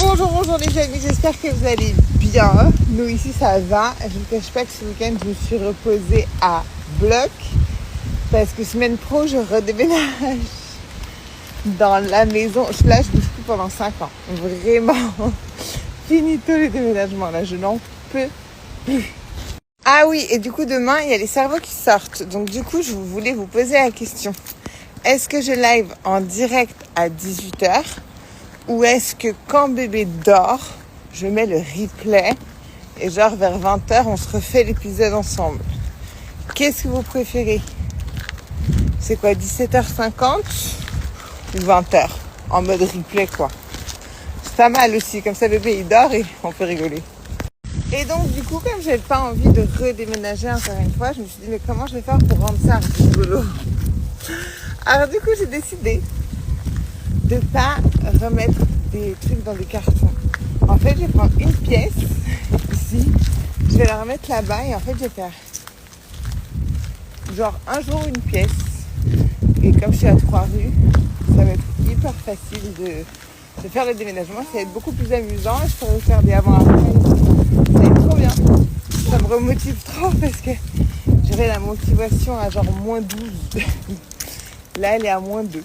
Bonjour les amis, j'espère que vous allez bien. Nous ici ça va. Je ne vous cache pas que ce week-end je me suis reposée à bloc parce que semaine pro je redéménage dans la maison. Là je bouge plus pendant 5 ans. Vraiment. Finito les déménagements là, je n'en peux plus. Ah oui, et du coup demain il y a les cerveaux qui sortent. Donc du coup je voulais vous poser la question. Est-ce que je live en direct à 18h ou est-ce que quand bébé dort, je mets le replay et genre vers 20h on se refait l'épisode ensemble? Qu'est-ce que vous préférez? C'est quoi, 17h50 ou 20h en mode replay quoi? C'est pas mal aussi, comme ça bébé il dort et on peut rigoler. Et donc du coup comme j'avais pas envie de redéménager encore une fois, je me suis dit mais comment je vais faire pour rendre ça rigolo? Alors du coup j'ai décidé de pas remettre des trucs dans des cartons. En fait je vais prendre une pièce ici, je vais la remettre là-bas et en fait je vais faire genre un jour une pièce. Et comme je suis à 3 rues, ça va être hyper facile de faire le déménagement, ça va être beaucoup plus amusant et je pourrais faire des avant-après. Ça va être trop bien. Ça me remotive trop parce que j'avais la motivation à genre moins 12. Là elle est à moins 2.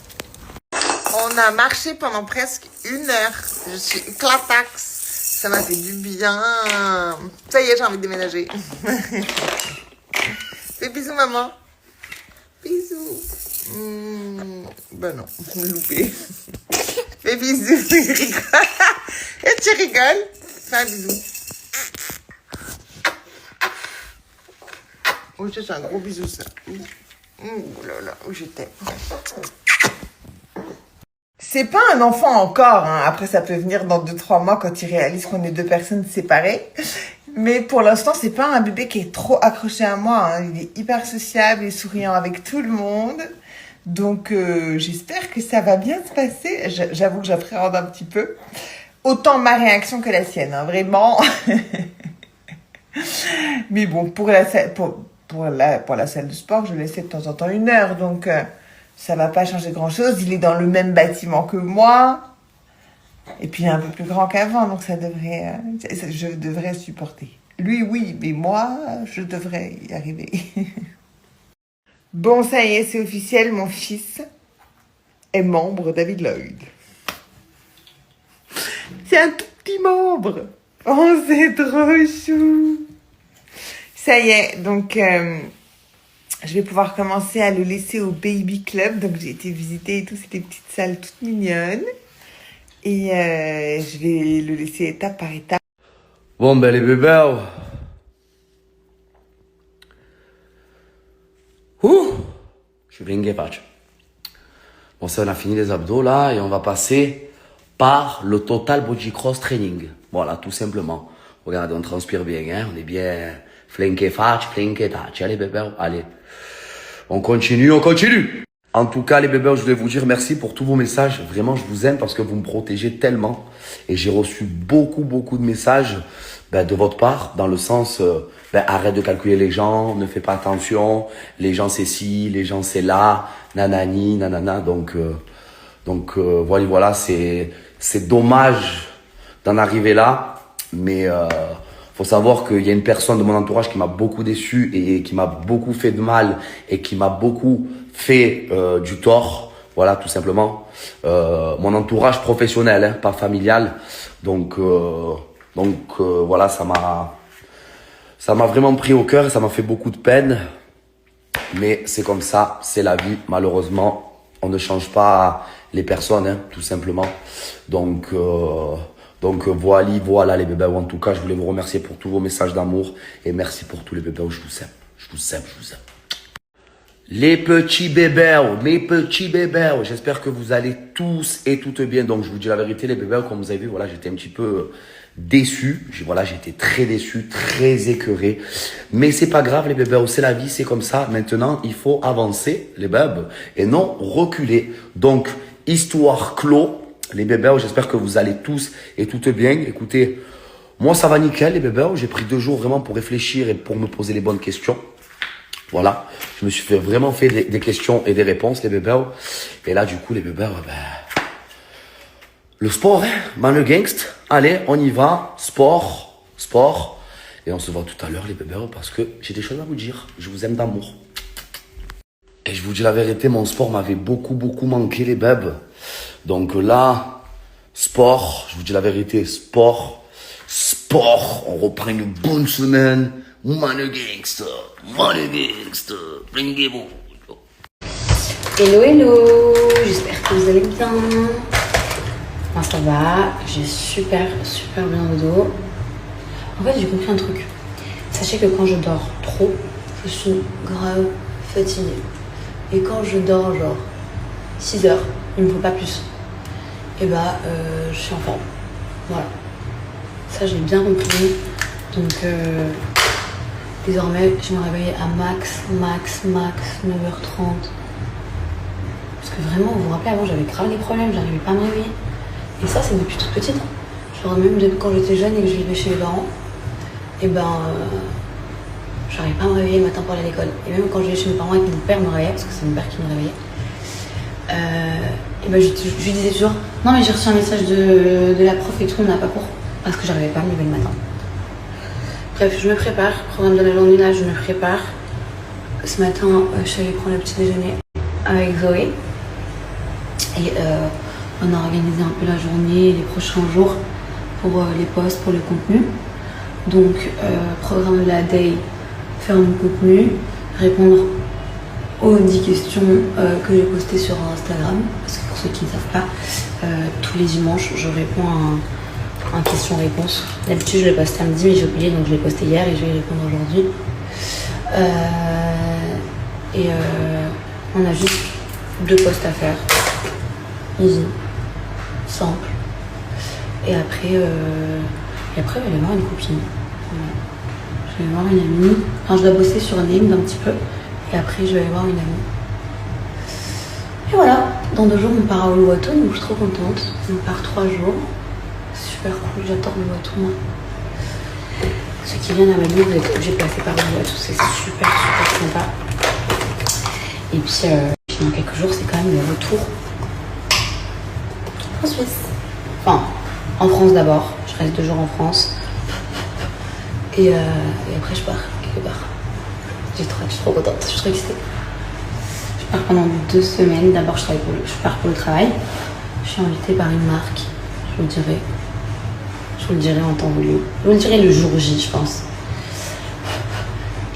On a marché pendant presque 1 heure. Je suis éclataxe. Ça m'a fait du bien. Ça y est, j'ai envie de déménager. Fais bisous, maman. Bisous. Ben non, loupé. Fais bisous. Et tu rigoles. Fais un bisou. Oui, c'est un gros bisou, ça. Oh là là, je t'aime. C'est pas un enfant encore, hein. Après ça peut venir dans 2-3 mois quand il réalise qu'on est 2 personnes séparées. Mais pour l'instant, c'est pas un bébé qui est trop accroché à moi, hein. Il est hyper sociable et souriant avec tout le monde. Donc j'espère que ça va bien se passer. J'avoue que j'appréhende un petit peu. Autant ma réaction que la sienne, hein, vraiment. Mais bon, pour la salle de sport, je laissais de temps en temps 1 heure, donc ça va pas changer grand-chose. Il est dans le même bâtiment que moi, et puis un peu plus grand qu'avant, donc je devrais supporter. Lui, oui, mais moi, je devrais y arriver. Bon, ça y est, c'est officiel, mon fils est membre David Lloyd. C'est un tout petit membre. Oh, c'est trop chou. Ça y est, donc je vais pouvoir commencer à le laisser au Baby Club. Donc j'ai été visiter et tout, c'était des petites salles toutes mignonnes. Et je vais le laisser étape par étape. Bon ben les bébés, je suis bien patch. Bon ça on a fini les abdos là et on va passer par le Total Body Cross Training. Voilà, tout simplement. Regardez, on transpire bien, hein, on est bien flanqué fatch, flanqué touch. Allez bébés, allez. On continue. En tout cas, les bébés, je voulais vous dire merci pour tous vos messages. Vraiment, je vous aime parce que vous me protégez tellement. Et j'ai reçu beaucoup de messages de votre part, dans le sens, arrête de calculer les gens, ne fais pas attention, les gens c'est ci, les gens c'est là, nanani, nanana. Donc voilà, c'est dommage d'en arriver là, mais faut savoir qu'il y a une personne de mon entourage qui m'a beaucoup déçu et qui m'a beaucoup fait de mal et qui m'a beaucoup fait du tort. Voilà, tout simplement. Mon entourage professionnel, hein, pas familial. Donc voilà, ça m'a vraiment pris au cœur et ça m'a fait beaucoup de peine. Mais c'est comme ça, c'est la vie, malheureusement. On ne change pas les personnes, hein, tout simplement. Donc voilà les bébés. En tout cas, je voulais vous remercier pour tous vos messages d'amour. Et merci pour tous les bébés. Je vous aime. Je vous aime. Les petits bébés, mes petits bébés. J'espère que vous allez tous et toutes bien. Donc, je vous dis la vérité, les bébés, comme vous avez vu, voilà, j'étais un petit peu déçu. Voilà, j'étais très déçu, très écœuré. Mais c'est pas grave, les bébés. C'est la vie, c'est comme ça. Maintenant, il faut avancer, les bébés, et non reculer. Donc, histoire clos. Les bébés, j'espère que vous allez tous et toutes bien. Écoutez, moi, ça va nickel, les bébés. J'ai pris 2 jours vraiment pour réfléchir et pour me poser les bonnes questions. Voilà, je me suis vraiment fait des questions et des réponses, les bébés. Et là, du coup, les bébés, Le sport, hein, man le gangst. Allez, on y va. Sport, sport. Et on se voit tout à l'heure, les bébés, parce que j'ai des choses à vous dire. Je vous aime d'amour. Et je vous dis la vérité, mon sport m'avait beaucoup manqué, les bébés. Donc là, sport, je vous dis la vérité, sport, on reprend une bonne semaine. Man le gangst, bringuez-vous. Hello, j'espère que vous allez bien. Moi ça va, j'ai super bien au dos. En fait j'ai compris un truc. Sachez que quand je dors trop, je suis grave fatiguée. Et quand je dors genre 6 heures, il me faut pas plus. Et bah je suis en forme. Voilà. Ça j'ai bien compris. Donc désormais je me réveille à max 9h30. Parce que vraiment, vous vous rappelez, avant j'avais grave des problèmes, j'arrivais pas à me réveiller. Et ça, c'est depuis toute petite. Genre même depuis quand j'étais jeune et que je vivais chez mes parents, et j'arrivais pas à me réveiller le matin pour aller à l'école. Et même quand je vivais chez mes parents et que mon père me réveillait, parce que c'est mon père qui me réveillait, je lui disais toujours, non mais j'ai reçu un message de la prof et tout, on n'a pas cours. Parce que j'arrivais pas à me lever le matin. Bref, je me prépare, programme de la journée là, je me prépare. Ce matin, je suis allée prendre le petit déjeuner avec Zoé. Et on a organisé un peu la journée, les prochains jours pour les posts, pour le contenu. Donc, programme de la day, faire mon contenu, répondre aux 10 questions que j'ai postées sur Instagram. Parce que pour ceux qui ne savent pas, tous les dimanches, je réponds à un question-réponse. D'habitude, je le poste samedi, mais j'ai oublié, donc je l'ai posté hier et je vais y répondre aujourd'hui. On a juste 2 posts à faire. Easy, simple. Et après, je vais aller voir une copine. Voilà. Je vais aller voir une amie. Enfin, je dois bosser sur un name d'un petit peu. Et après, je vais aller voir une amie. Et voilà, dans 2 jours, on part à Uluwatu, donc je suis trop contente. On part 3 jours. Super cool, j'adore Uluwatu, moi. Ceux qui viennent à Bali, vous êtes obligés de passer par Uluwatu, c'est super sympa. Et puis dans quelques jours, c'est quand même le retour en Suisse. Enfin, en France d'abord. Je reste 2 jours en France. Et après, je pars quelque part. Je suis trop contente. Je suis trop excitée. Je pars pendant 2 semaines. D'abord, je pars pour le travail. Je suis invitée par une marque. Je vous le dirai. Je vous le dirai en temps voulu. Je vous le dirai le jour J, je pense.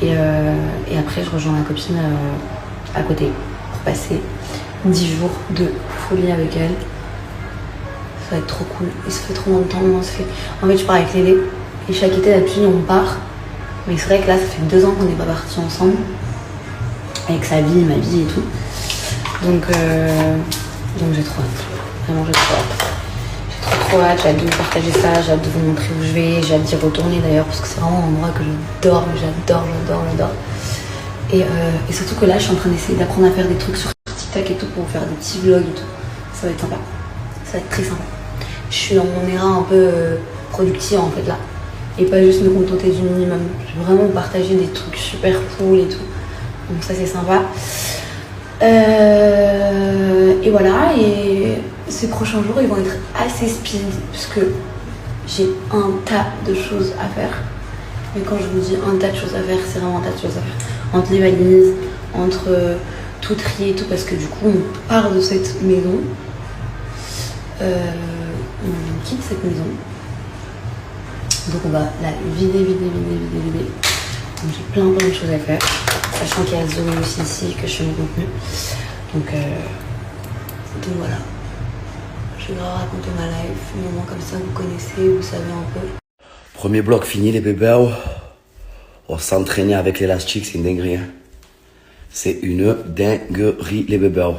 Et après, je rejoins ma copine à côté pour passer 10 jours de folie avec elle. Ça va être trop cool. Et ça fait trop longtemps. En fait, je pars avec Lélé. Et chaque été, d'habitude, on part. Mais c'est vrai que là, ça fait 2 ans qu'on n'est pas partis ensemble. Avec sa vie, ma vie et tout. Donc j'ai trop hâte. Vraiment, j'ai trop hâte. J'ai trop hâte. J'ai hâte de vous partager ça. J'ai hâte de vous montrer où je vais. J'ai hâte d'y retourner d'ailleurs. Parce que c'est vraiment un endroit que j'adore. J'adore. Et surtout que là, je suis en train d'essayer d'apprendre à faire des trucs sur TikTok et tout pour faire des petits vlogs et tout. Ça va être sympa. Ça va être très sympa. Je suis dans mon éra un peu productive en fait là. Et pas juste me contenter du minimum. Je veux vraiment partager des trucs super cool et tout. Donc ça c'est sympa. Et voilà. Et ces prochains jours ils vont être assez speed. Puisque j'ai un tas de choses à faire. Mais quand je vous dis un tas de choses à faire, c'est vraiment un tas de choses à faire. Entre les valises, entre tout trier et tout. Parce que du coup on part de cette maison. On quitte cette maison. Donc on va la vider. Donc j'ai plein de choses à faire. Sachant qu'il y a Zoé aussi ici que je fais mon contenu. Donc voilà. Je vais leur raconter ma life. Un moment comme ça, vous connaissez, vous savez un peu. Premier bloc fini, les bébés. On s'entraîner avec l'élastique, c'est une dinguerie. Hein. C'est une dinguerie, les bébés.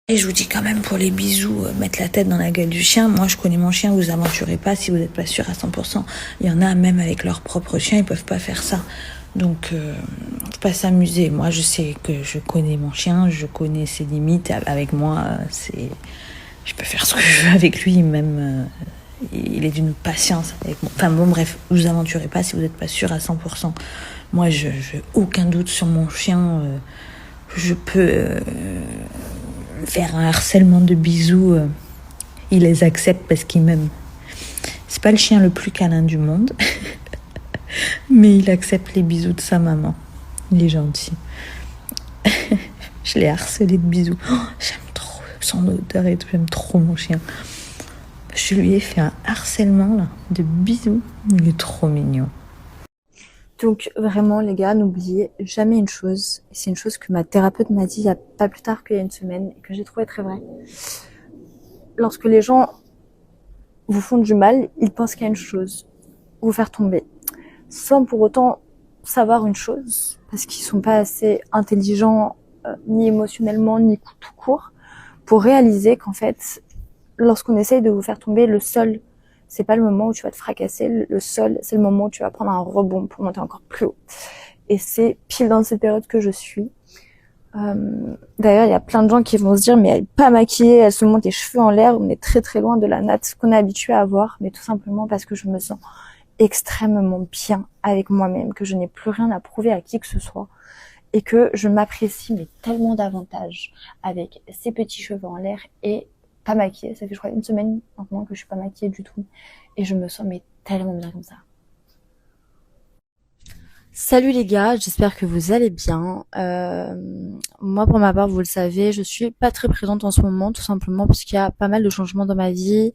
Et je vous dis quand même pour les bisous, mettre la tête dans la gueule du chien. Moi, je connais mon chien, vous aventurez pas si vous n'êtes pas sûr à 100%. Il y en a, même avec leur propre chien, ils peuvent pas faire ça. Donc, faut pas s'amuser. Moi, je sais que je connais mon chien, je connais ses limites. Avec moi, je peux faire ce que je veux avec lui, même... il est d'une patience avec moi. Enfin bon, bref, vous aventurez pas si vous n'êtes pas sûr à 100%. Moi, je aucun doute sur mon chien. Je peux... faire un harcèlement de bisous il les accepte parce qu'il m'aime. C'est pas le chien le plus câlin du monde, mais il accepte les bisous de sa maman. Il est gentil. Je l'ai harcelé de bisous. Oh, j'aime trop son odeur et tout, j'aime trop mon chien. Je lui ai fait un harcèlement là, de bisous. Il est trop mignon. Donc vraiment les gars, n'oubliez jamais une chose. C'est une chose que ma thérapeute m'a dit il y a pas plus tard qu'il y a une semaine et que j'ai trouvé très vrai. Lorsque les gens vous font du mal, ils pensent qu'il y a une chose, vous faire tomber, sans pour autant savoir une chose, parce qu'ils sont pas assez intelligents ni émotionnellement ni tout court pour réaliser qu'en fait, lorsqu'on essaye de vous faire tomber, le sol, c'est pas le moment où tu vas te fracasser, le sol, c'est le moment où tu vas prendre un rebond pour monter encore plus haut. Et c'est pile dans cette période que je suis. D'ailleurs, il y a plein de gens qui vont se dire mais elle est pas maquillée, elle se monte les cheveux en l'air, on est très très loin de la natte qu'on est habitué à avoir, mais tout simplement parce que je me sens extrêmement bien avec moi-même, que je n'ai plus rien à prouver à qui que ce soit et que je m'apprécie mais tellement davantage avec ces petits cheveux en l'air et pas maquillée. Ça fait je crois une semaine maintenant que je suis pas maquillée du tout et je me sens mais tellement bien comme ça. Salut les gars, j'espère que vous allez bien. Moi pour ma part, vous le savez, je suis pas très présente en ce moment, tout simplement parce qu'il y a pas mal de changements dans ma vie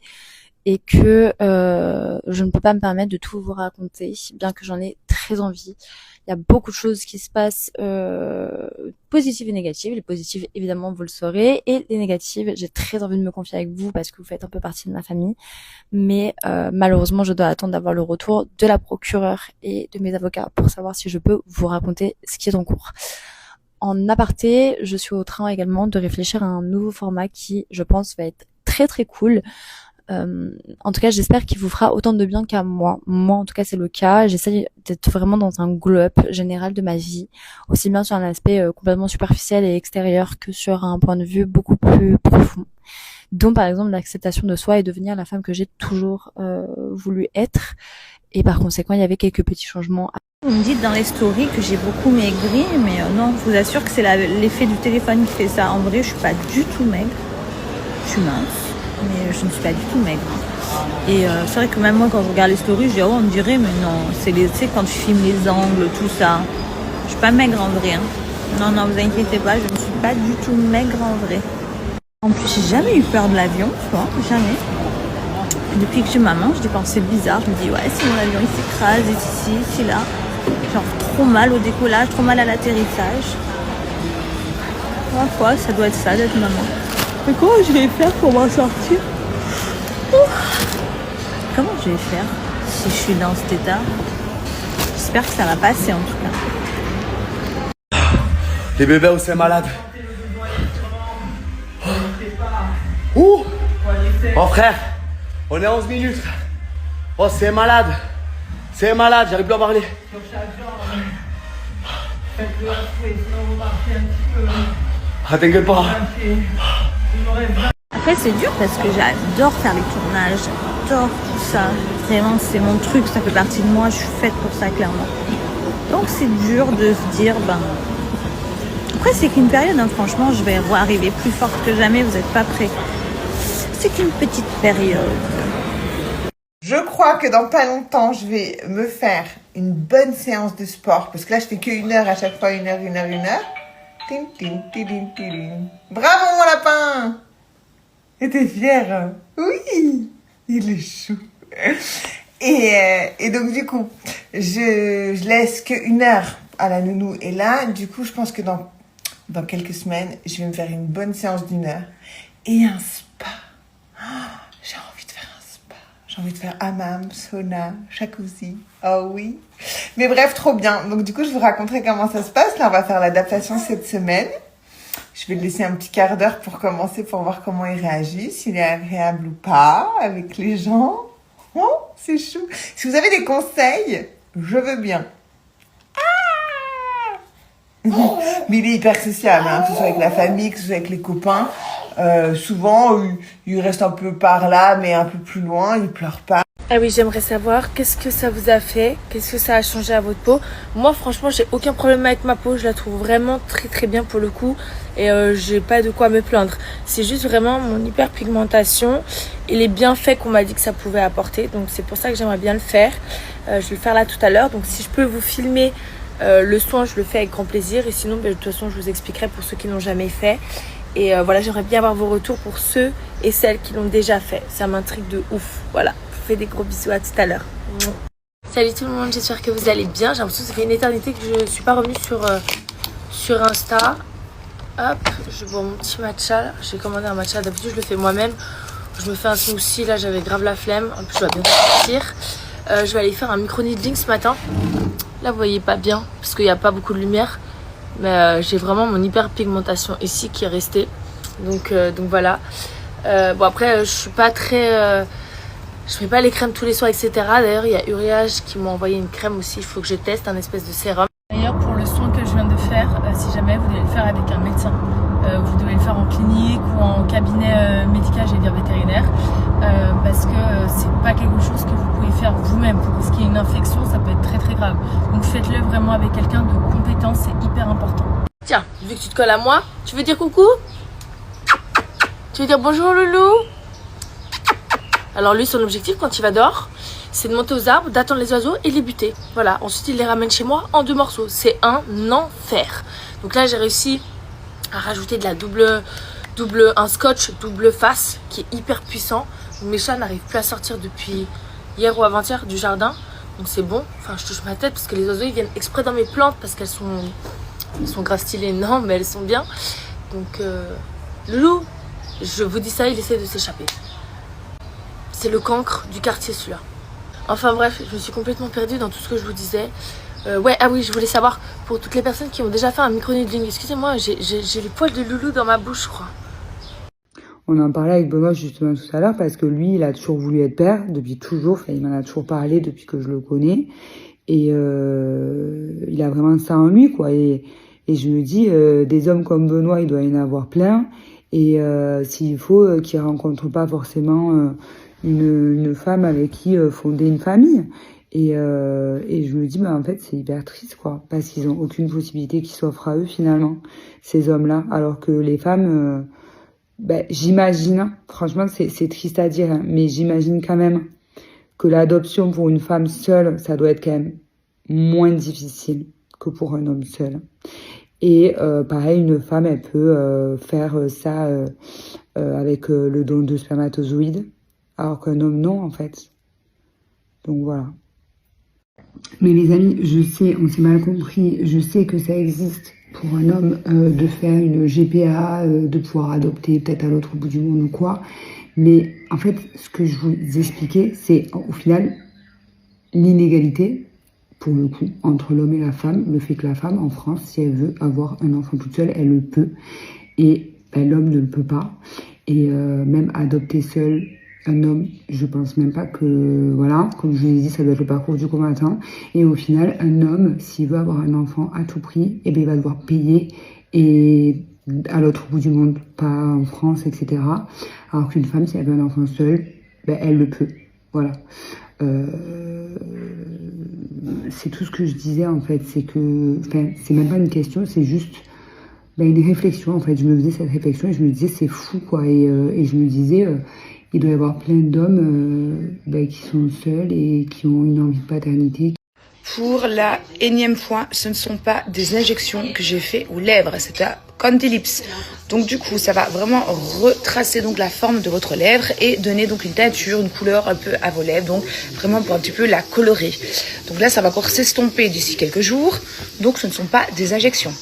et que je ne peux pas me permettre de tout vous raconter, bien que j'en ai très envie. Il y a beaucoup de choses qui se passent, positives et négatives. Les positives, évidemment, vous le saurez, et les négatives, j'ai très envie de me confier avec vous parce que vous faites un peu partie de ma famille. Mais malheureusement, je dois attendre d'avoir le retour de la procureure et de mes avocats pour savoir si je peux vous raconter ce qui est en cours. En aparté, je suis au train également de réfléchir à un nouveau format qui, je pense, va être très très cool. En tout cas, j'espère qu'il vous fera autant de bien qu'à moi. Moi, en tout cas, c'est le cas. J'essaie d'être vraiment dans un glow-up général de ma vie, aussi bien sur un aspect complètement superficiel et extérieur que sur un point de vue beaucoup plus profond. Dont, par exemple, l'acceptation de soi et devenir la femme que j'ai toujours voulu être. Et par conséquent, il y avait quelques petits changements. Vous me dites dans les stories que j'ai beaucoup maigri, mais non, je vous assure que c'est l'effet du téléphone qui fait ça. En vrai, je suis pas du tout maigre. Je suis mince. Mais je ne suis pas du tout maigre. Et c'est vrai que même moi, quand je regarde les stories, je dis, oh, on dirait, mais non, c'est quand tu filmes les angles, tout ça. Je suis pas maigre en vrai. Hein. Non, vous inquiétez pas, je ne suis pas du tout maigre en vrai. En plus, j'ai jamais eu peur de l'avion, tu vois, jamais. Et depuis que je suis maman, je dis quand c'est bizarre, je me dis, ouais, si mon avion il s'écrase, ici, là. Genre trop mal au décollage, trop mal à l'atterrissage. Quoi, ça doit être ça d'être maman. Mais comment je vais faire pour m'en sortir? Comment je vais faire si je suis dans cet état? J'espère que ça va passer en tout cas. Les bébés où c'est malade. Ouh. Oh frère, on est à 11 minutes. Oh c'est malade. C'est malade, j'arrive plus à parler. Ah t'inquiète pas. Après c'est dur parce que j'adore faire les tournages, j'adore tout ça. Vraiment c'est mon truc, ça fait partie de moi, je suis faite pour ça clairement. Donc c'est dur de se dire Après c'est qu'une période, hein, franchement je vais arriver plus forte que jamais, vous n'êtes pas prêts. C'est qu'une petite période. Je crois que dans pas longtemps, je vais me faire une bonne séance de sport. Parce que là, je fais que 1 heure à chaque fois, 1 heure. Ting, ting, ting, ting, ting. Bravo, mon lapin! Et t'es fière, hein? Oui! Il est chou. Et donc, du coup, je laisse que 1 heure à la nounou. Et là, du coup, je pense que dans quelques semaines, je vais me faire une bonne séance d'1 heure. Et un spa. J'ai envie de faire un spa. J'ai envie de faire hammam, sauna, jacuzzi. Oh oui. Mais bref, trop bien. Donc du coup, je vous raconterai comment ça se passe. Là, on va faire l'adaptation cette semaine. Je vais le laisser un petit quart d'heure pour commencer, pour voir comment il réagit, s'il est agréable ou pas avec les gens. Oh, c'est chou. Si vous avez des conseils, je veux bien. Mais il est hyper sociable, hein, que ce soit avec la famille, que ce soit avec les copains. Souvent, il reste un peu par là, mais un peu plus loin, il pleure pas. Ah oui, j'aimerais savoir qu'est-ce que ça vous a fait, qu'est-ce que ça a changé à votre peau. Moi franchement j'ai aucun problème avec ma peau, je la trouve vraiment très bien pour le coup et j'ai pas de quoi me plaindre. C'est juste vraiment mon hyperpigmentation et les bienfaits qu'on m'a dit que ça pouvait apporter, donc c'est pour ça que j'aimerais bien le faire. Je vais le faire là tout à l'heure, donc si je peux vous filmer le soin, je le fais avec grand plaisir et sinon de toute façon je vous expliquerai pour ceux qui n'ont jamais fait. Et voilà, j'aimerais bien avoir vos retours pour ceux et celles qui l'ont déjà fait, ça m'intrigue de ouf, voilà. Fais des gros bisous, à tout à l'heure. Salut tout le monde, j'espère que vous allez bien. J'ai l'impression que ça fait une éternité que je suis pas revenue sur Insta. Hop, je bois mon petit matcha. J'ai commandé un matcha, d'habitude je le fais moi-même. Je me fais un smoothie, là j'avais grave la flemme. En plus je dois bientôt partir. Je vais aller faire un micro needling ce matin. Là vous voyez pas bien parce qu'il n'y a pas beaucoup de lumière. Mais j'ai vraiment mon hyperpigmentation ici qui est restée. Donc voilà. Bon après je suis pas très... je mets pas les crèmes tous les soirs, etc. D'ailleurs, il y a Uriage qui m'a envoyé une crème aussi. Il faut que je teste, un espèce de sérum. D'ailleurs, pour le soin que je viens de faire, si jamais vous devez le faire avec un médecin, vous devez le faire en clinique ou en cabinet médical, j'allais dire vétérinaire, parce que c'est pas quelque chose que vous pouvez faire vous-même. Pour ce qui est une infection, ça peut être très grave. Donc faites-le vraiment avec quelqu'un de compétent, c'est hyper important. Tiens, vu que tu te colles à moi, tu veux dire coucou? Tu veux dire bonjour loulou? Alors lui, son objectif quand il va dehors, c'est de monter aux arbres, d'attendre les oiseaux et de les buter. Voilà, ensuite il les ramène chez moi en 2 morceaux. C'est un enfer. Donc là, j'ai réussi à rajouter de la un scotch double face qui est hyper puissant. Mes chats n'arrivent plus à sortir depuis hier ou avant-hier du jardin. Donc c'est bon. Enfin, je touche ma tête parce que les oiseaux, ils viennent exprès dans mes plantes parce qu'elles sont grave stylées. Non, mais elles sont bien. Donc, Loulou, je vous dis ça, il essaie de s'échapper. C'est le cancre du quartier celui-là. Enfin bref, je me suis complètement perdue dans tout ce que je vous disais. Ah oui, je voulais savoir, pour toutes les personnes qui ont déjà fait un micro-needling, excusez-moi, j'ai les poils de loulou dans ma bouche, je crois. On en parlait avec Benoît justement tout à l'heure parce que lui, il a toujours voulu être père, depuis toujours, enfin, il m'en a toujours parlé depuis que je le connais. Et il a vraiment ça en lui, quoi. Et je me dis, des hommes comme Benoît, il doit y en avoir plein. Et s'il faut qu'il rencontre pas forcément... une femme avec qui fonder une famille et je me dis en fait c'est hyper triste quoi parce qu'ils ont aucune possibilité qui s'offre à eux finalement ces hommes-là alors que les femmes j'imagine franchement c'est triste à dire mais j'imagine quand même que l'adoption pour une femme seule ça doit être quand même moins difficile que pour un homme seul et pareil une femme elle peut faire ça avec le don de spermatozoïdes alors qu'un homme, non, en fait. Donc, voilà. Mais les amis, je sais, on s'est mal compris, je sais que ça existe pour un homme de faire une GPA, de pouvoir adopter peut-être à l'autre bout du monde ou quoi. Mais en fait, ce que je vous expliquais, c'est au final l'inégalité, pour le coup, entre l'homme et la femme. Le fait que la femme, en France, si elle veut avoir un enfant toute seule, elle le peut. Et l'homme ne le peut pas. Et même adopter seul... Un homme, je pense même pas que, voilà, comme je vous ai dit, ça doit être le parcours du combattant. Et au final, un homme, s'il veut avoir un enfant à tout prix, eh bien, il va devoir payer et à l'autre bout du monde, pas en France, etc. Alors qu'une femme, si elle veut un enfant seul, elle le peut. Voilà. C'est tout ce que je disais, en fait. C'est que, enfin, c'est même pas une question, c'est juste une réflexion, en fait. Je me faisais cette réflexion et je me disais, c'est fou, quoi. Et je me disais... il doit y avoir plein d'hommes qui sont seuls et qui ont une envie de paternité. Pour la énième fois, ce ne sont pas des injections que j'ai fait aux lèvres, c'est à Candy Lips. Donc du coup, ça va vraiment retracer donc la forme de votre lèvre et donner donc une teinture, une couleur un peu à vos lèvres, donc vraiment pour un petit peu la colorer. Donc là, ça va encore s'estomper d'ici quelques jours, donc ce ne sont pas des injections.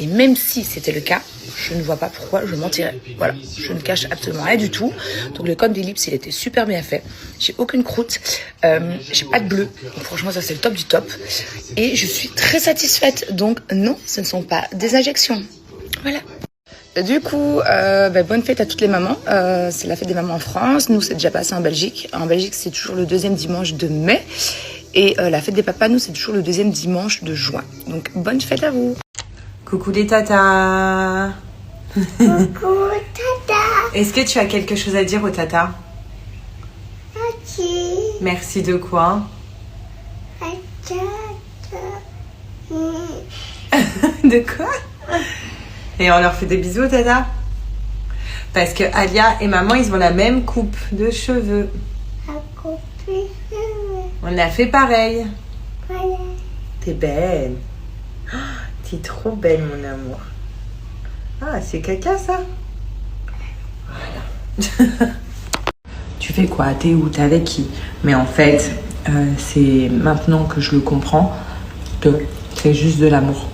Et même si c'était le cas, je ne vois pas pourquoi je mentirais. Voilà, je ne cache absolument rien du tout. Donc le Candy Lips, il était super bien fait. J'ai aucune croûte, j'ai pas de bleu. Donc franchement, ça c'est le top du top. Et je suis très satisfaite. Donc non, ce ne sont pas des injections. Voilà. Du coup, bonne fête à toutes les mamans. C'est la fête des mamans en France. Nous, c'est déjà passé en Belgique. En Belgique, c'est toujours le 2e dimanche de mai. Et la fête des papas, nous, c'est toujours le 2e dimanche de juin. Donc bonne fête à vous. Coucou les tatas. Coucou tata. Est-ce que tu as quelque chose à dire aux tatas? Ok. Merci de quoi? De quoi? Et on leur fait des bisous, Tata? Parce que Alia et maman, ils ont la même coupe de cheveux. On a fait pareil. T'es belle. Oh, t'es trop belle, mon amour. Ah, c'est caca, ça? Voilà. Tu fais quoi? T'es où? T'es avec qui? Mais en fait, c'est maintenant que je le comprends que c'est juste de l'amour.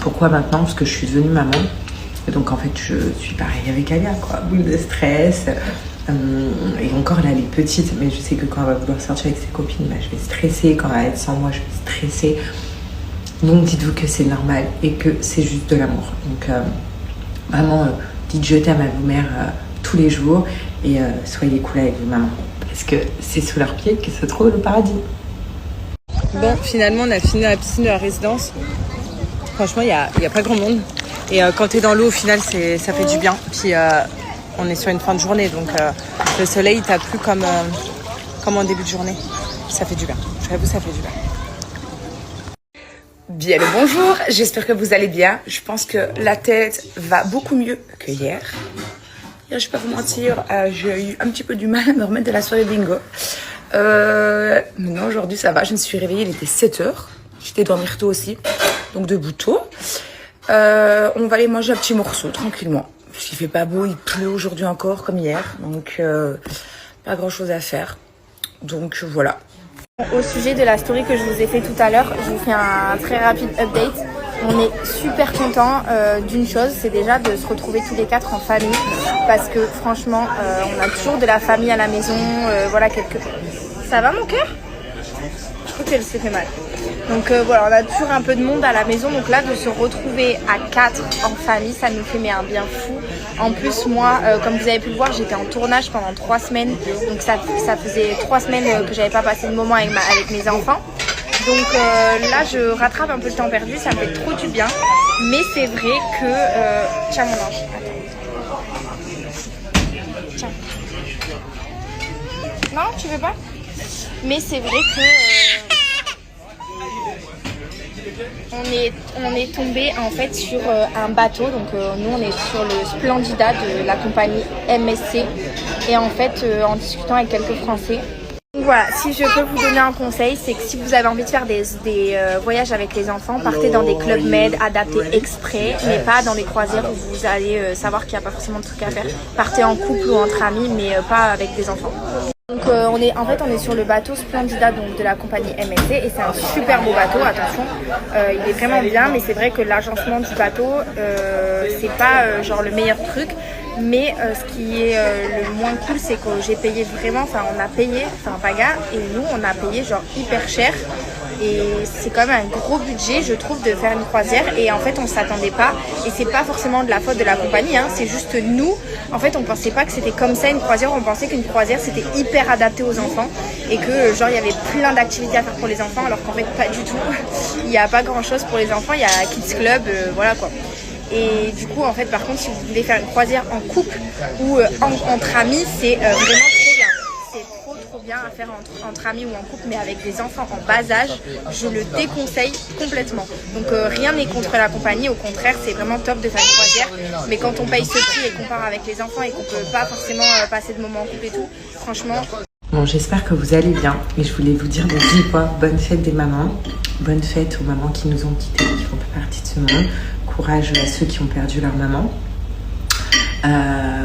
Pourquoi maintenant? Parce que je suis devenue maman. Et donc en fait, je suis pareil avec Alia, quoi. Boule de stress. Et encore là, elle est petite, mais je sais que quand elle va vouloir sortir avec ses copines, bah, je vais stresser. Quand elle va être sans moi, je vais stresser. Donc dites-vous que c'est normal et que c'est juste de l'amour. Donc vraiment, dites je t'aime à vos mères tous les jours et soyez cool avec vos mamans. Parce que c'est sous leurs pieds que se trouve le paradis. Bon, finalement, on a fini la piscine de la résidence. Franchement, il y a pas grand monde. Et quand t'es dans l'eau, au final, ça fait du bien. Puis on est sur une fin de journée, donc le soleil il tape plus comme en début de journée. Ça fait du bien. J'avoue, ça fait du bien. Bien le bonjour, j'espère que vous allez bien. Je pense que la tête va beaucoup mieux que hier. Hier, je vais pas vous mentir, j'ai eu un petit peu du mal à me remettre de la soirée bingo. Maintenant, aujourd'hui, ça va. Je me suis réveillée, il était 7h. J'étais dormir tôt aussi, donc debout tôt. On va aller manger un petit morceau, tranquillement. Parce qu'il fait pas beau, il pleut aujourd'hui encore, comme hier. Donc, pas grand-chose à faire. Donc, voilà. Au sujet de la story que je vous ai fait tout à l'heure, je vous fais un très rapide update. On est super contents d'une chose, c'est déjà de se retrouver tous les quatre en famille. Parce que franchement, on a toujours de la famille à la maison. Voilà, Ça va mon cœur? Je crois qu'elle s'est fait mal. Donc voilà, on a toujours un peu de monde à la maison. Donc là, de se retrouver à 4 en famille, ça nous fait un bien fou. En plus, moi, comme vous avez pu le voir, j'étais en tournage pendant 3 semaines. Donc ça faisait 3 semaines que j'avais pas passé de moment avec mes enfants. Donc là, je rattrape un peu le temps perdu. Ça me fait trop du bien. Mais c'est vrai que... Tiens mon ange, attends. Tiens. Non, tu veux pas? Mais c'est vrai que... On est tombé en fait sur un bateau, donc nous on est sur le Splendida de la compagnie MSC et en fait en discutant avec quelques Français. Donc voilà, si je peux vous donner un conseil, c'est que si vous avez envie de faire des voyages avec les enfants, partez dans des clubs med adaptés exprès, mais pas dans des croisières où vous allez savoir qu'il n'y a pas forcément de trucs à faire. Partez en couple ou entre amis, mais pas avec des enfants. Donc on est sur le bateau Splendida donc de la compagnie MSC et c'est un super beau bateau, attention, il est vraiment bien, mais c'est vrai que l'agencement du bateau c'est pas genre le meilleur truc, mais ce qui est le moins cool c'est que j'ai payé vraiment, Paga et nous on a payé genre hyper cher. Et c'est quand même un gros budget, je trouve, de faire une croisière. Et en fait, on s'attendait pas. Et c'est pas forcément de la faute de la compagnie, hein, c'est juste nous. En fait, on pensait pas que c'était comme ça une croisière. On pensait qu'une croisière, c'était hyper adapté aux enfants. Et que, genre, il y avait plein d'activités à faire pour les enfants. Alors qu'en fait, pas du tout. Il n'y a pas grand-chose pour les enfants. Il y a Kids Club, voilà quoi. Et du coup, en fait, par contre, si vous voulez faire une croisière en couple ou entre amis, c'est vraiment trop bien. C'est trop bien à faire entre amis ou en couple, mais avec des enfants en bas âge, je le déconseille complètement. Donc rien n'est contre la compagnie, au contraire, c'est vraiment top de faire une croisière. Mais quand on paye ce prix et qu'on part avec les enfants et qu'on peut pas forcément passer de moments en couple et tout, franchement... Bon, j'espère que vous allez bien et je voulais vous dire de vive voix, bonne fête des mamans, bonne fête aux mamans qui nous ont quittés, qui font pas partie de ce monde, courage à ceux qui ont perdu leur maman.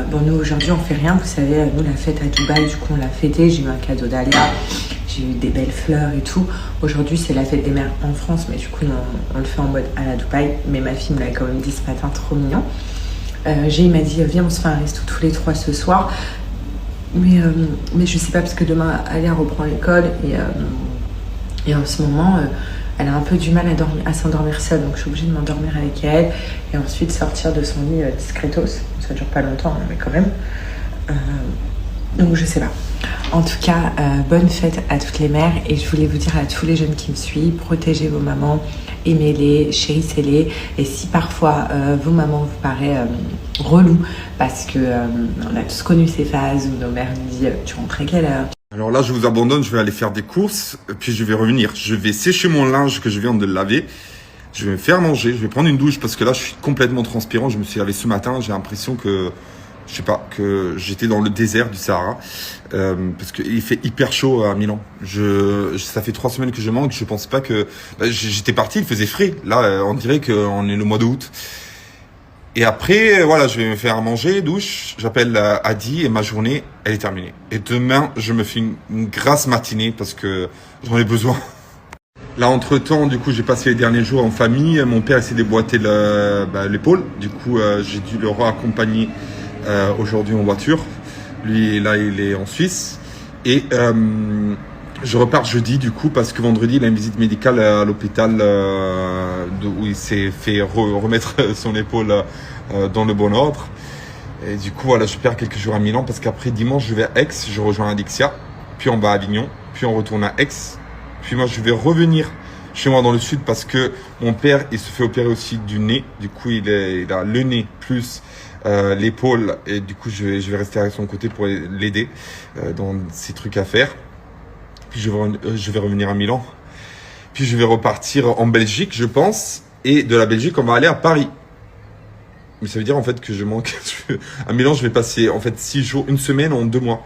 Bon, nous aujourd'hui on fait rien, vous savez, nous la fête à Dubaï, du coup on l'a fêté, j'ai eu un cadeau d'Alia, j'ai eu des belles fleurs et tout. Aujourd'hui c'est la fête des mères en France, mais du coup on le fait en mode à la Dubaï, mais ma fille me l'a quand même dit ce matin, trop mignon. Il m'a dit viens on se fait un resto tous les trois ce soir, mais je sais pas parce que demain Alia reprend l'école et en ce moment elle a un peu du mal à s'endormir seule, donc je suis obligée de m'endormir avec elle et ensuite sortir de son lit discretos. Ça dure pas longtemps, mais quand même. Donc je sais pas. En tout cas, bonne fête à toutes les mères et je voulais vous dire à tous les jeunes qui me suivent, protégez vos mamans, aimez-les, chérissez-les. Et si parfois vos mamans vous paraissent relou parce que on a tous connu ces phases où nos mères nous disent tu rentres à quelle heure ? Alors là, je vous abandonne, je vais aller faire des courses, puis je vais revenir. Je vais sécher mon linge que je viens de laver. Je vais me faire manger, je vais prendre une douche parce que là, je suis complètement transpirant. Je me suis lavé ce matin, j'ai l'impression que, je sais pas, que j'étais dans le désert du Sahara. Parce qu'il fait hyper chaud à Milan. Ça fait 3 semaines que je manque, je pense pas que... j'étais parti, il faisait frais. Là, on dirait qu'on est le mois d'août. Et après, voilà, je vais me faire manger, douche, j'appelle Adi et ma journée, elle est terminée. Et demain, je me fais une grasse matinée parce que j'en ai besoin. Là, entre-temps, du coup, j'ai passé les derniers jours en famille. Mon père s'est déboîté l'épaule. Du coup, j'ai dû le raccompagner aujourd'hui en voiture. Lui, là, il est en Suisse. Et je repars jeudi, du coup, parce que vendredi, il a une visite médicale à l'hôpital où il s'est fait remettre son épaule dans le bon ordre. Et du coup, voilà, je perds quelques jours à Milan parce qu'après, dimanche, je vais à Aix, je rejoins Adixia, puis on va à Avignon, puis on retourne à Aix. Puis moi, je vais revenir chez moi dans le sud parce que mon père, il se fait opérer aussi du nez. Du coup, il a le nez plus l'épaule. Et du coup, je vais rester à son côté pour l'aider dans ses trucs à faire. Puis je vais revenir à Milan. Puis je vais repartir en Belgique, je pense. Et de la Belgique, on va aller à Paris. Mais ça veut dire en fait que je manque. À Milan, je vais passer en fait 6 jours, une semaine en 2 mois.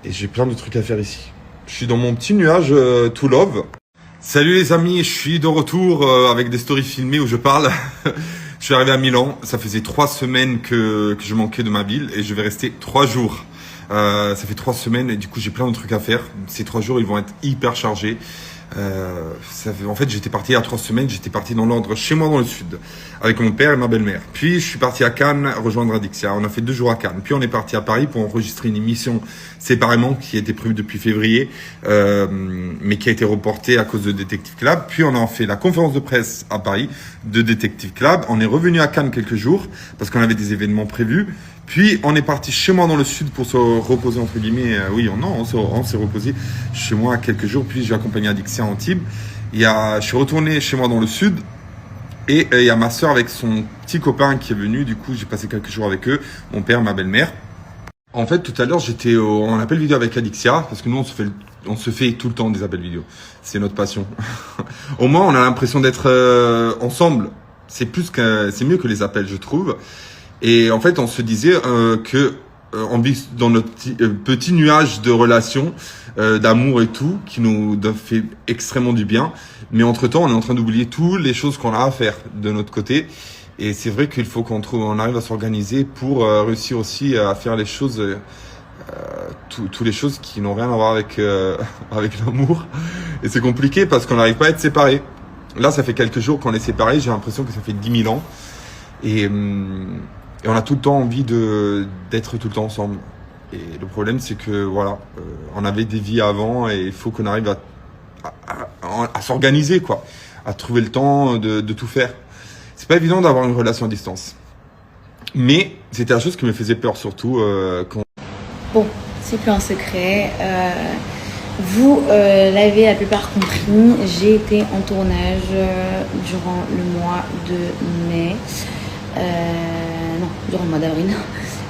Et j'ai plein de trucs à faire ici. Je suis dans mon petit nuage to love. Salut les amis, je suis de retour avec des stories filmées où je parle. Je suis arrivé à Milan, ça faisait 3 semaines que je manquais de ma ville et je vais rester 3 jours. Ça fait 3 semaines et du coup j'ai plein de trucs à faire. Ces 3 jours ils vont être hyper chargés. En fait j'étais parti il y a 3 semaines, j'étais parti dans l'ordre chez moi dans le sud avec mon père et ma belle-mère. Puis je suis parti à Cannes rejoindre Adixia, on a fait 2 jours à Cannes. Puis on est parti à Paris pour enregistrer une émission séparément qui était prévue depuis février mais qui a été reportée à cause de Detective Club. Puis on a fait la conférence de presse à Paris de Detective Club. On est revenu à Cannes quelques jours parce qu'on avait des événements prévus. Puis on est parti chez moi dans le sud pour se reposer entre guillemets. On s'est reposé chez moi quelques jours. Puis j'ai accompagné Adixia à Antibes. Je suis retourné chez moi dans le sud et il y a ma soeur avec son petit copain qui est venu. Du coup j'ai passé quelques jours avec eux, mon père, ma belle-mère. En fait tout à l'heure j'étais en appel vidéo avec Adixia parce que nous on se fait tout le temps des appels vidéo. C'est notre passion. Au moins on a l'impression d'être ensemble. C'est mieux que les appels je trouve. Et en fait, on se disait on vit dans notre petit nuage de relations, d'amour et tout, qui nous fait extrêmement du bien. Mais entre-temps, on est en train d'oublier toutes les choses qu'on a à faire de notre côté. Et c'est vrai qu'il faut on arrive à s'organiser pour réussir aussi à faire les choses, toutes les choses qui n'ont rien à voir avec l'amour. Et c'est compliqué parce qu'on n'arrive pas à être séparés. Là, ça fait quelques jours qu'on est séparés. J'ai l'impression que ça fait 10 000 ans. Et on a tout le temps envie d'être tout le temps ensemble. Et le problème, c'est que voilà, on avait des vies avant et il faut qu'on arrive à s'organiser, quoi, à trouver le temps de tout faire. C'est pas évident d'avoir une relation à distance. Mais c'était la chose qui me faisait peur, surtout quand... Bon, c'est plus un secret. Vous l'avez la plupart compris, j'ai été en tournage durant le mois de mai. Non, durant le mois d'avril,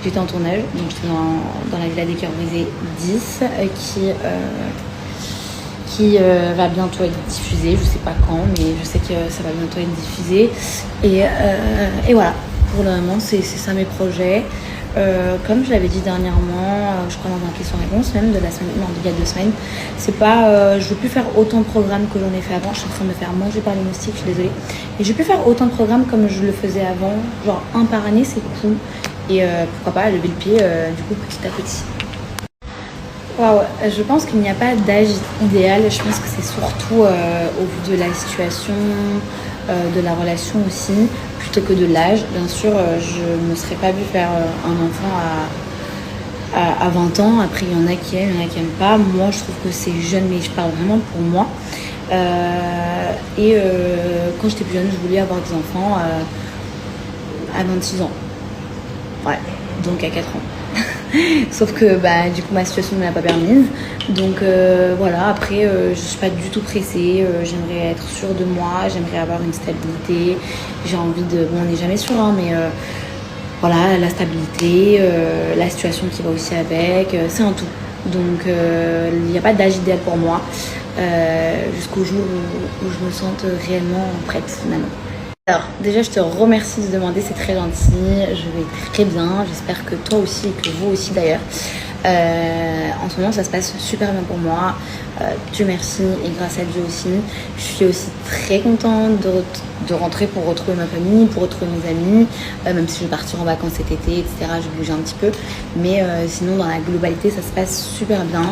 j'étais en tournage, donc j'étais dans la Villa des Cœurs Brisés 10 qui va bientôt être diffusée, je sais pas quand, mais je sais que ça va bientôt être diffusé et voilà, pour le moment c'est ça mes projets. Comme je l'avais dit dernièrement, je crois dans un question-réponse même de la semaine, non, il y a 2 semaines, c'est pas, je veux plus faire autant de programmes que j'en ai fait avant. Je suis en train de me faire manger par les moustiques, je suis désolée. Et je veux plus faire autant de programmes comme je le faisais avant, genre 1 par année, c'est cool. Et pourquoi pas lever le pied du coup petit à petit. Waouh, je pense qu'il n'y a pas d'âge idéal. Je pense que c'est surtout au vu de la situation, de la relation aussi, plutôt que de l'âge. Bien sûr, je ne me serais pas vue faire un enfant à 20 ans. Après, il y en a qui aiment, il y en a qui n'aiment pas. Moi, je trouve que c'est jeune, mais je parle vraiment pour moi. Quand j'étais plus jeune, je voulais avoir des enfants à 26 ans. Ouais, donc à 4 ans. Sauf que du coup ma situation ne me l'a pas permise. Donc voilà, après je suis pas du tout pressée, j'aimerais être sûre de moi, j'aimerais avoir une stabilité, j'ai envie de... Bon, on n'est jamais sûr, hein, mais voilà, la stabilité, la situation qui va aussi avec, c'est un tout. Donc il n'y a pas d'âge idéal pour moi jusqu'au jour où je me sente réellement prête finalement. Alors déjà je te remercie de demander, c'est très gentil, je vais très bien, j'espère que toi aussi et que vous aussi d'ailleurs. En ce moment ça se passe super bien pour moi, Dieu merci et grâce à Dieu aussi. Je suis aussi très contente de rentrer pour retrouver ma famille, pour retrouver mes amis, même si je vais partir en vacances cet été, etc. Je vais bouger un petit peu, mais sinon dans la globalité ça se passe super bien.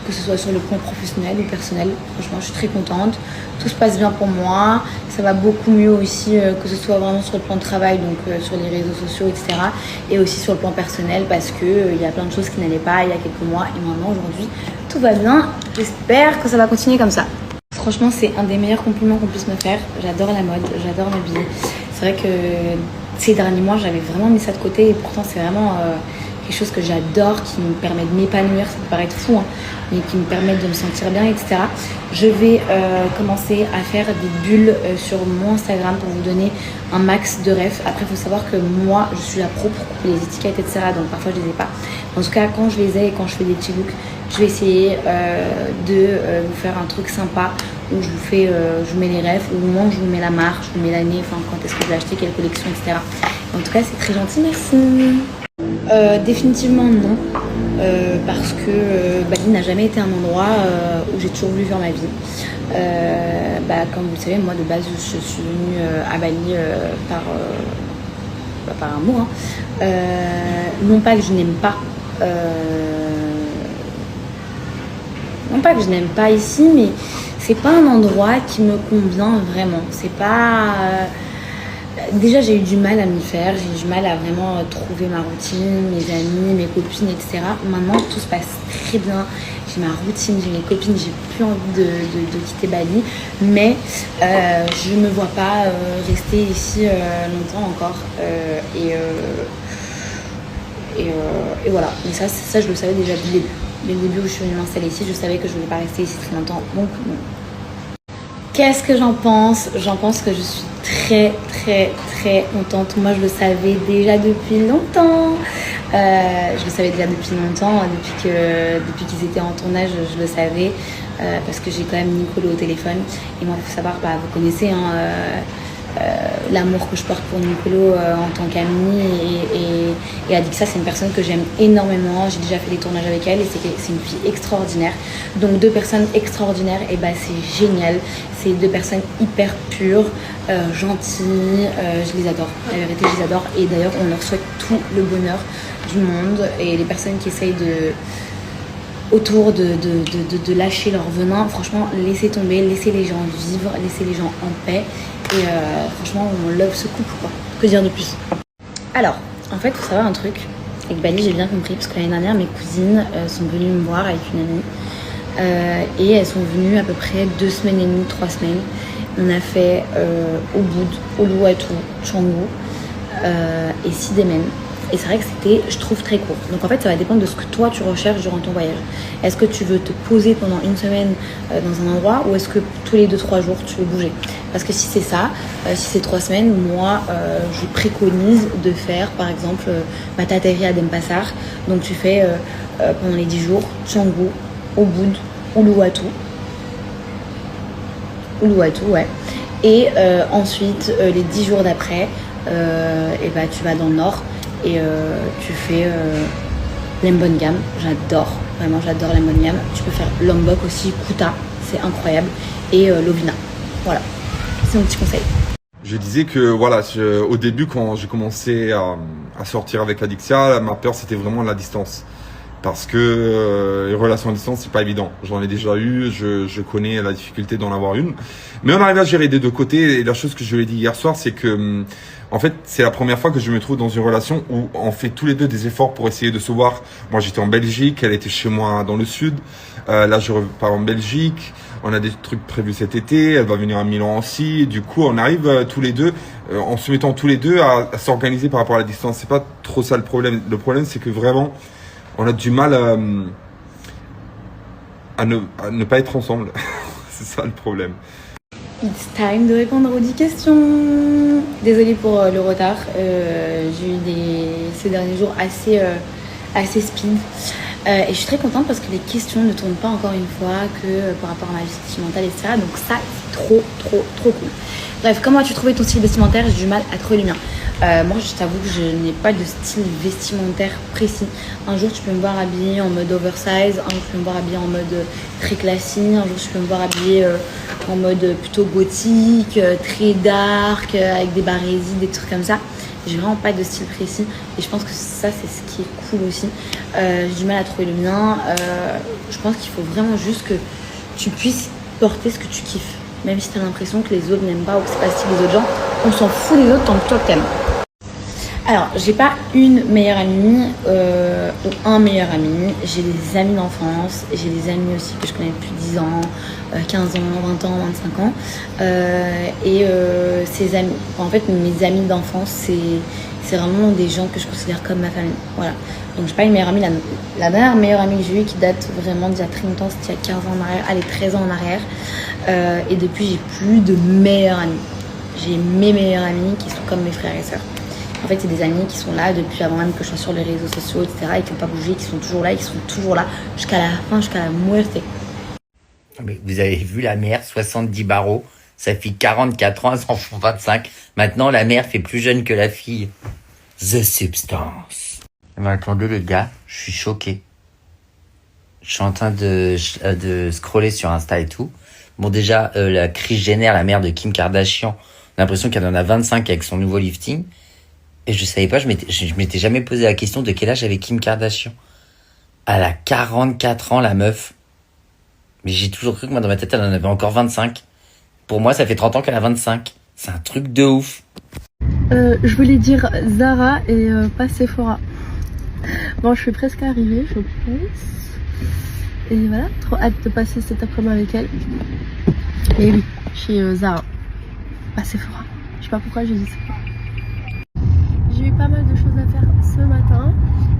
Que ce soit sur le plan professionnel ou personnel, franchement je suis très contente, tout se passe bien pour moi, ça va beaucoup mieux aussi que ce soit vraiment sur le plan de travail, donc sur les réseaux sociaux, etc. et aussi sur le plan personnel parce que il y a plein de choses qui n'allaient pas il y a quelques mois et maintenant aujourd'hui tout va bien, j'espère que ça va continuer comme ça. Franchement c'est un des meilleurs compliments qu'on puisse me faire, j'adore la mode, j'adore m'habiller, c'est vrai que ces derniers mois j'avais vraiment mis ça de côté et pourtant c'est vraiment quelque chose que j'adore, qui me permet de m'épanouir, ça peut paraître fou, hein, mais qui me permet de me sentir bien, etc. Je vais commencer à faire des bulles sur mon Instagram pour vous donner un max de refs. Après, il faut savoir que moi, je suis la pro pour couper les étiquettes, etc. Donc parfois, je les ai pas. En tout cas, quand je les ai et quand je fais des petits looks, je vais essayer de vous faire un truc sympa où je vous mets les refs, ou au moins je vous mets la marque, je vous mets l'année, enfin quand est-ce que je l'ai acheté, quelle collection, etc. En tout cas, c'est très gentil, merci. Définitivement non, parce que Bali n'a jamais été un endroit où j'ai toujours voulu faire ma vie. Comme vous le savez, moi de base je suis venue à Bali par amour. Non pas que je n'aime pas, ici, mais c'est pas un endroit qui me convient vraiment. C'est pas déjà, j'ai eu du mal à m'y faire, j'ai eu du mal à vraiment trouver ma routine, mes amis, mes copines, etc. Maintenant, tout se passe très bien. J'ai ma routine, j'ai mes copines, j'ai plus envie de quitter Bali. Mais je ne me vois pas rester ici longtemps encore. Et voilà. Mais ça, je le savais déjà dès le début. Dès le début où je suis venue m'installer ici, je savais que je ne voulais pas rester ici très longtemps. Donc, non. Qu'est-ce que j'en pense? J'en pense que je suis très très très contente. Moi je le savais déjà depuis longtemps. Depuis qu'ils étaient en tournage, je le savais parce que j'ai quand même Nicolo au téléphone. Et moi, il faut savoir, vous connaissez l'amour que je porte pour Nicolo en tant qu'amie et Adixa, c'est une personne que j'aime énormément. J'ai déjà fait des tournages avec elle et c'est une fille extraordinaire. Donc deux personnes extraordinaires, et c'est génial. C'est deux personnes hyper pures, gentilles, je les adore. La vérité, je les adore. Et d'ailleurs, on leur souhaite tout le bonheur du monde. Et les personnes qui essayent autour de lâcher leur venin, franchement, laissez tomber, laissez les gens vivre, laissez les gens en paix. Et franchement, on love ce couple, quoi. Que dire de plus? Alors, en fait, il faut savoir un truc. Avec Bali, j'ai bien compris, parce que l'année dernière, mes cousines sont venues me voir avec une amie. Et elles sont venues à peu près 2 semaines et demie, 3 semaines. On a fait Ubud, Uluwatu, Canggu et Sidemen. Et c'est vrai que c'était, je trouve, très court. Donc en fait, ça va dépendre de ce que toi tu recherches durant ton voyage. Est-ce que tu veux te poser pendant 1 semaine dans un endroit, ou est-ce que tous les 2-3 jours tu veux bouger? Parce que si c'est ça, si c'est 3 semaines, moi je préconise de faire par exemple Matateri à Denpasar. Donc tu fais pendant les 10 jours Canggu, Ubud, Uluwatu, ouais. Et ensuite les 10 jours d'après, tu vas dans le nord. Et tu fais l'Embongam, j'adore, vraiment j'adore l'Embongam. Tu peux faire Lombok aussi, Kuta, c'est incroyable, et Lovina. Voilà, c'est mon petit conseil. Je disais que voilà, au début quand j'ai commencé à sortir avec Adixia, ma peur c'était vraiment la distance. Parce que les relations à distance, c'est pas évident. J'en ai déjà eu, je connais la difficulté d'en avoir une. Mais on arrive à gérer des deux côtés. Et la chose que je lui ai dit hier soir, c'est que, en fait, c'est la première fois que je me trouve dans une relation où on fait tous les deux des efforts pour essayer de se voir. Moi, j'étais en Belgique, elle était chez moi dans le sud. Là, je repars en Belgique. On a des trucs prévus cet été. Elle va venir à Milan aussi. Et du coup, on arrive tous les deux, en se mettant tous les deux à s'organiser par rapport à la distance. C'est pas trop ça le problème. Le problème, c'est que vraiment, on a du mal à ne pas être ensemble. C'est ça le problème. It's time de répondre aux 10 questions. Désolée pour le retard. J'ai eu ces derniers jours assez assez speed. Et je suis très contente parce que les questions ne tournent pas encore une fois que par rapport à ma vie vestimentaire, etc. Donc ça, c'est trop cool. Bref, comment as-tu trouvé ton style vestimentaire? J'ai du mal à trouver le mien. Moi, je t'avoue que je n'ai pas de style vestimentaire précis. Un jour, tu peux me voir habillée en mode oversize. Un jour, tu peux me voir habillée en mode très classique. Un jour, tu peux me voir habillée en mode plutôt gothique, très dark, avec des barésies, des trucs comme ça. J'ai vraiment pas de style précis. Et je pense que ça, c'est ce qui est cool aussi. J'ai du mal à trouver le mien. Je pense qu'il faut vraiment juste que tu puisses porter ce que tu kiffes. Même si tu as l'impression que les autres n'aiment pas ou que c'est pas le style des autres gens, on s'en fout des autres tant que toi t'aimes. Alors, j'ai pas une meilleure amie ou un meilleur ami. J'ai des amis d'enfance, j'ai des amis aussi que je connais depuis 10 ans, 15 ans, 20 ans, 25 ans. Ces amis, en fait, mes amis d'enfance, c'est vraiment des gens que je considère comme ma famille. Voilà. Donc, j'ai pas une meilleure amie. La dernière meilleure amie que j'ai eue qui date vraiment d'il y a très longtemps, c'était il y a 15 ans en arrière, allez, 13 ans en arrière. Et depuis, j'ai plus de meilleurs amis. J'ai mes meilleurs amis qui sont comme mes frères et sœurs. En fait, c'est des amis qui sont là depuis avant même que je sois sur les réseaux sociaux, etc. Et qui n'ont pas bougé, qui sont toujours là et qui sont toujours là jusqu'à la fin, jusqu'à la muerte. Mais vous avez vu la mère, 70 barreaux, ça fait 44 ans, elles en font 25. Maintenant, la mère fait plus jeune que la fille. The Substance. Mais attendez les gars, je suis choqué. Je suis en train de scroller sur Insta et tout. Bon, déjà, la Kris Jenner, la mère de Kim Kardashian, on a l'impression qu'elle en a 25 avec son nouveau lifting. Et je savais pas, je m'étais jamais posé la question de quel âge avait Kim Kardashian. Elle a 44 ans, la meuf. Mais j'ai toujours cru que moi, dans ma tête, elle en avait encore 25. Pour moi, ça fait 30 ans qu'elle a 25. C'est un truc de ouf. Je voulais dire Zara et pas Sephora. Bon, je suis presque arrivée, je pense. Et voilà, trop hâte de passer cet après-midi avec elle. Et oui, chez Zara. Pas Sephora. Je sais pas pourquoi j'ai dit Sephora. J'ai eu pas mal de choses à faire ce matin.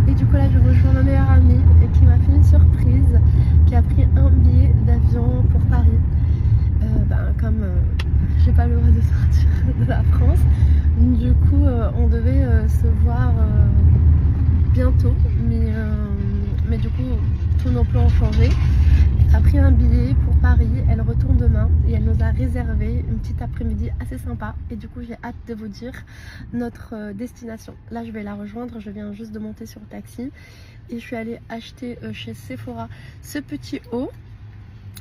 Et du coup là, je rejoins ma meilleure amie qui m'a fait une surprise. Qui a pris un billet d'avion pour Paris. Comme j'ai pas le droit de sortir de la France. Du coup, on devait se voir bientôt. Mais du coup, tous nos plans ont changé. Elle a pris un billet pour Paris, elle retourne demain et elle nous a réservé une petite après-midi assez sympa. Et du coup, j'ai hâte de vous dire notre destination. Là, je vais la rejoindre, je viens juste de monter sur le taxi. Et je suis allée acheter chez Sephora ce petit haut.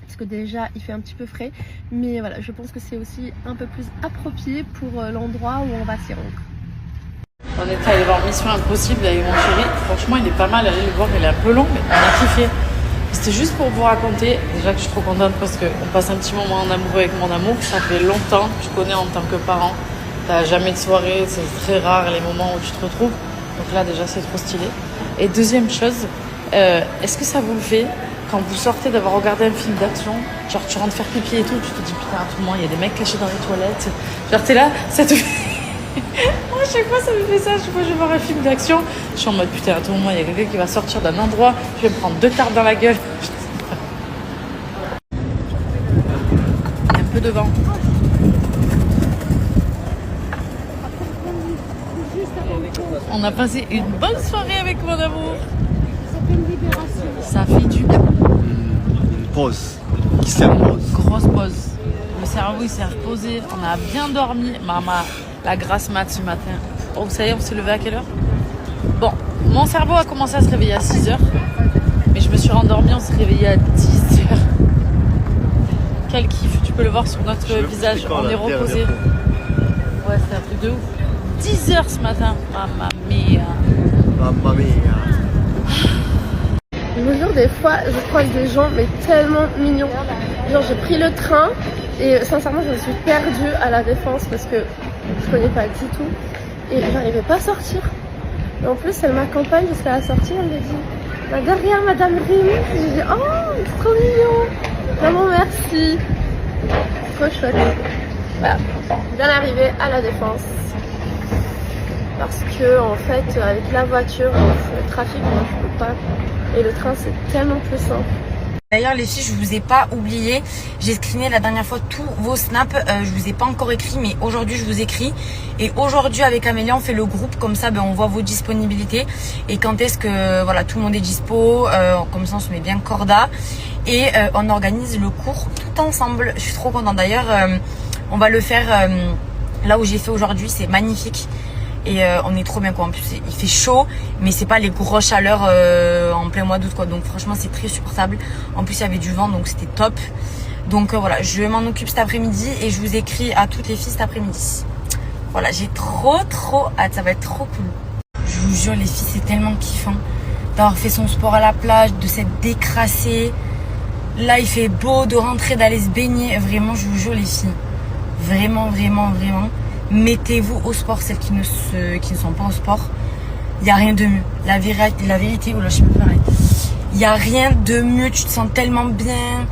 Parce que déjà, il fait un petit peu frais. Mais voilà, je pense que c'est aussi un peu plus approprié pour l'endroit où on va s'y rendre. On est allé voir Mission Impossible avec mon chéri. Franchement, il est pas mal. Allez le voir, il est un peu long, mais on a kiffé. C'était juste pour vous raconter. Déjà que je suis trop contente parce qu'on passe un petit moment en amoureux avec mon amour. Ça fait longtemps que je connais en tant que parent. T'as jamais de soirée, c'est très rare les moments où tu te retrouves. Donc là, déjà, c'est trop stylé. Et deuxième chose, est-ce que ça vous le fait quand vous sortez d'avoir regardé un film d'action, genre tu rentres faire pipi et tout, tu te dis putain, à tout moment, il y a des mecs cachés dans les toilettes. Genre t'es là, ça te fait... Moi, à chaque fois, ça me fait ça. Chaque fois que je vais voir un film d'action, je suis en mode putain, à tout moment, il y a quelqu'un qui va sortir d'un endroit, je vais me prendre 2 tartes dans la gueule. Un peu de vent. On a passé une bonne soirée avec mon amour. Ça fait du bien. Une pause. Qui s'est repose. Grosse pause. Le cerveau, il s'est reposé. On a bien dormi. Maman, la grasse mat ce matin. Oh, ça y est, on s'est levé à quelle heure? Bon, mon cerveau a commencé à se réveiller à 6h. Mais je me suis rendormie, on s'est réveillé à 10h. Quel kiff. Tu peux le voir sur notre visage. On est reposé. Ouais, c'est un truc de ouf. 10h ce matin. Mamma mia. Mamma mia. Je vous jure, des fois, je croise des gens, mais tellement mignons. Genre, j'ai pris le train et sincèrement, je me suis perdue à la Défense parce que je connais pas du tout. Et j'arrivais pas à sortir. Et en plus, elle m'accompagne jusqu'à la sortie. Elle me dit derrière Madame Rim. J'ai dit oh, c'est trop mignon. Vraiment merci. Trop chouette. Voilà. Bien arrivé à la Défense. Parce que en fait, avec la voiture, le trafic, moi je peux pas. Et le train, c'est tellement plus simple. D'ailleurs les filles, je vous ai pas oublié, j'ai screené la dernière fois tous vos snaps, je vous ai pas encore écrit, mais aujourd'hui je vous écris. Et aujourd'hui avec Amélia on fait le groupe, comme ça on voit vos disponibilités et quand est-ce que voilà tout le monde est dispo, comme ça on se met bien corda et on organise le cours tout ensemble. Je suis trop contente. D'ailleurs on va le faire là où j'ai fait aujourd'hui, c'est magnifique. Et on est trop bien quoi. En plus il fait chaud, mais c'est pas les grosses chaleurs en plein mois d'août quoi. Donc franchement c'est très supportable. En plus il y avait du vent donc c'était top. Donc voilà, je m'en occupe cet après-midi et je vous écris à toutes les filles cet après-midi. Voilà, j'ai trop hâte, ça va être trop cool. Je vous jure les filles, c'est tellement kiffant d'avoir fait son sport à la plage, de s'être décrassé. Là il fait beau, de rentrer, d'aller se baigner. Vraiment je vous jure les filles, vraiment mettez-vous au sport, celles qui ne sont pas au sport. Il n'y a rien de mieux. La vérité, oh là, je sais pas pareil. Il n'y a rien de mieux, tu te sens tellement bien,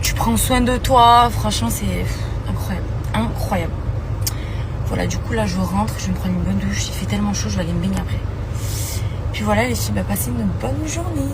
tu prends soin de toi. Franchement, c'est incroyable. Voilà, du coup, là, je rentre, je vais me prendre une bonne douche. Il fait tellement chaud, je vais aller me baigner après. Puis voilà, les filles, passez une bonne journée.